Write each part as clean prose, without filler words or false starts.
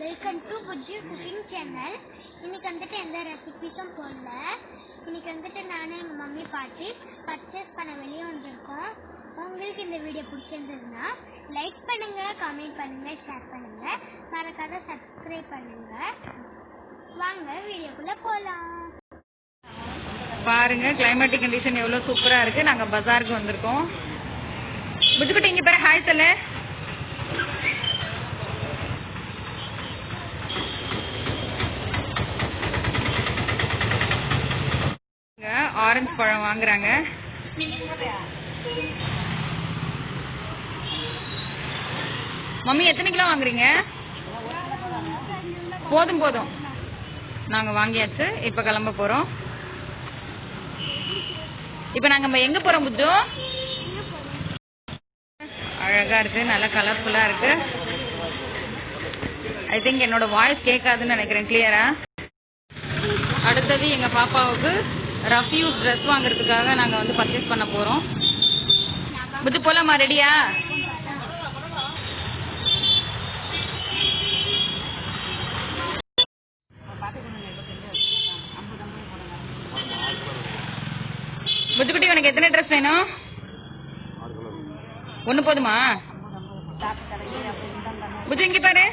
Welcome to Bujji cooking channel. இன்னைக்கு வந்துட்டு எந்த ரெசிபிஸும் போடல. இன்னைக்கு வந்துட்டு நானும் எங்கள் மம்மி பாட்டி பர்ச்சேஸ் பண்ண வெளியே வந்திருக்கோம். உங்களுக்கு இந்த வீடியோ பிடிச்சிருந்ததுன்னா லைக் பண்ணுங்க, கமெண்ட் பண்ணுங்க, ஷேர் பண்ணுங்க, மறக்காத சப்ஸ்கிரைப் பண்ணுங்க. வாங்க வீடியோக்குள்ள போகலாம். பாருங்க கிளைமேட்டிக் கண்டிஷன் எவ்வளோ சூப்பராக இருக்கு. நாங்கள் பஜாருக்கு வந்திருக்கோம். புஜ்ஜுக்குட்டி இங்கே பேர் ஹாய் சொல்லு. ஆரஞ்சு பழம் வாங்குறாங்க. மம்மி எத்தனை கிலோ வாங்குறீங்க? போதும் போதும், நாங்கள் வாங்கியாச்சு. இப்போ கிளம்ப போகிறோம். இப்போ நாங்கள் எங்கே போகிறோம் புஜ்ஜு? அழகாக இருக்குது, நல்லா கலர்ஃபுல்லாக இருக்குது. ஐ திங்க் என்னோட வாய்ஸ் கேட்காதுன்னு நினைக்கிறேன் கிளியரா. அடுத்தது எங்கள் பாப்பாவுக்கு ரஃப்யூஸ் ட்ரெஸ் வாங்குறதுக்காக நாங்கள் வந்து பர்ச்சேஸ் பண்ண போகிறோம். புது போலாமா? ரெடியா? புதுக்குட்டி உனக்கு எத்தனை ட்ரெஸ் வேணும்? ஒன்று போதுமா? புது இங்கே பாரு.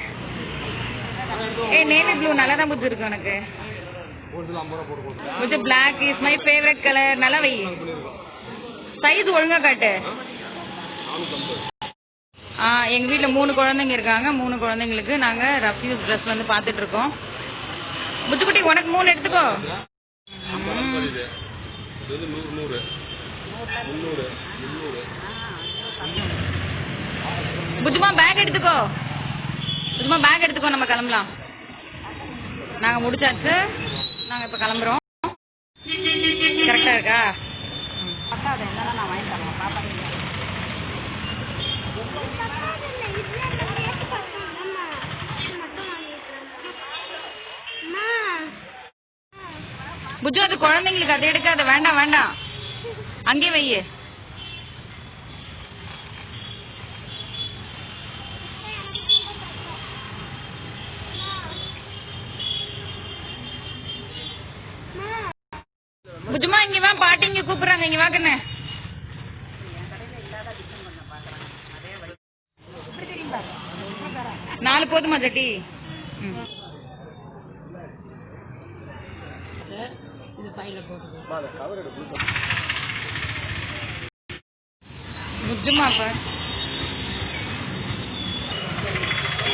நேவி ப்ளூ நல்லா தான் புது இருக்கு உனக்கு. முझे black is my favorite color. நல்லா வை. சைஸ் ஒழுங்கா காட்டு. எங்க வீட்ல 3 குழந்தைங்க இருக்காங்க. 3 குழந்தைங்களுக்கு நாங்க ரஃப்யூஸ் ட்ரெஸ் வந்து பார்த்துட்டு இருக்கோம். புத்துக்குட்டி உனக்கு 3 எடுத்துக்கோ. புஜுமா பேக் எடுத்துக்கோ. புஜுமா பேக் எடுத்துக்கோ, நம்ம கிளம்பலாம். நாங்க முடிச்சாச்சு, நாங்க இப்ப கிளம்புறோம். கரெக்டா இருக்கா? புஜு அது குழந்தைங்களுக்கு அதை எடுக்காத. வேண்டாம் வேண்டாம், அங்கே வை. புஜுமா இங்க வா, பாட்டி இங்க கூப்பிடுறாங்க. இங்க வா கண்ணு. நாலு போதுமா ஜட்டி? புஜுமா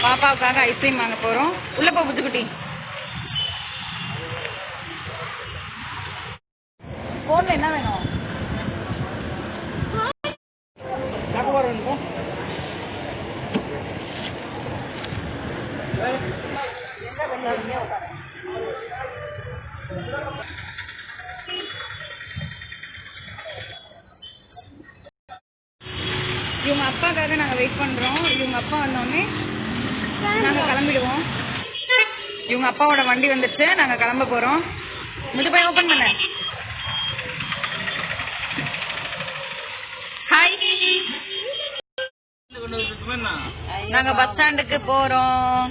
பாப்பாவுக்காக ஐஸ்கிரீம் வாங்க போறோம். உள்ள போ புஜுக்குட்டி. போன்ல என்ன வேணும்? இவங்க அப்பாக்காக நாங்க வெயிட் பண்றோம். இவங்க அப்பா வந்தோடனே நாங்க கிளம்பிடுவோம். இவங்க அப்பாவோட வண்டி வந்துருச்சு, நாங்க கிளம்ப போறோம். முது போய் ஓபன் பண்ண. ஹாய், நாங்க பஸ் ஸ்டாண்டுக்கு போறோம்.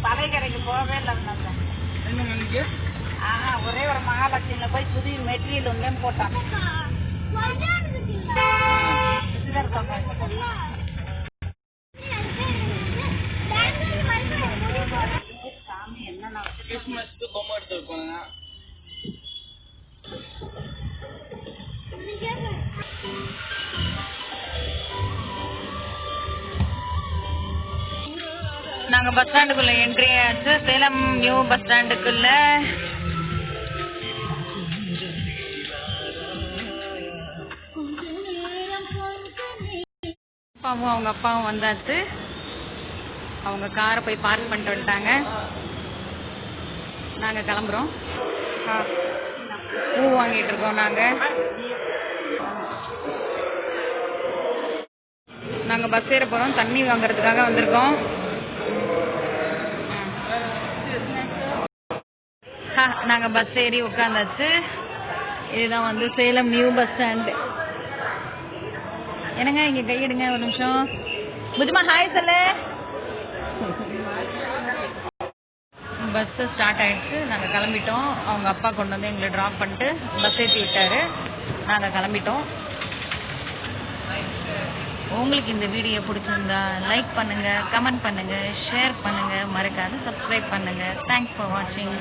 பழையக்கரைக்கு போகவே இல்லை. ஒரே ஒரு மகாலட்சுமியில போய் புதிய மெட்டீரியல் ஒன்றே போட்டான். கிறிஸ்மஸ்க்கு பொம்மை எடுத்துருக்கோங்க. நாங்க பஸ் ஸ்டாண்டுக்குள்ள என்ட்ரி ஆச்சு. சேலம் நியூ பஸ் ஸ்டாண்டுக்குள்ள அப்பாவும் அவங்க அப்பாவும் வந்தாச்சு. அவங்க காரை போய் பார்க் பண்ணிட்டு வந்துட்டாங்க. நாங்க கிளம்புறோம். பூ வாங்கிட்டு இருக்கோம். நாங்க பஸ் ஏற போறோம். தண்ணி வாங்குறதுக்காக வந்திருக்கோம். ஆஹா நாங்கள் பஸ் ஏறி உட்காந்தாச்சு. இதுதான் வந்து சேலம் நியூ பஸ் ஸ்டாண்டு. என்னங்க இங்கே கையிடுங்க ஒரு நிமிஷம். புஜ்மா ஹாய் சொல்லு. பஸ்ஸு ஸ்டார்ட் ஆகிடுச்சு. நாங்கள் கிளம்பிட்டோம். அவங்க அப்பா கொண்டு வந்து எங்களை ட்ராப் பண்ணிட்டு பஸ் ஏற்றி விட்டார். நாங்கள் கிளம்பிட்டோம். உங்களுக்கு இந்த வீடியோ பிடிச்சிருந்தா லைக் பண்ணுங்கள், கமெண்ட் பண்ணுங்கள், ஷேர் பண்ணுங்கள், மறக்காது சப்ஸ்கிரைப் பண்ணுங்கள். தேங்க்ஸ் ஃபார் வாட்சிங்.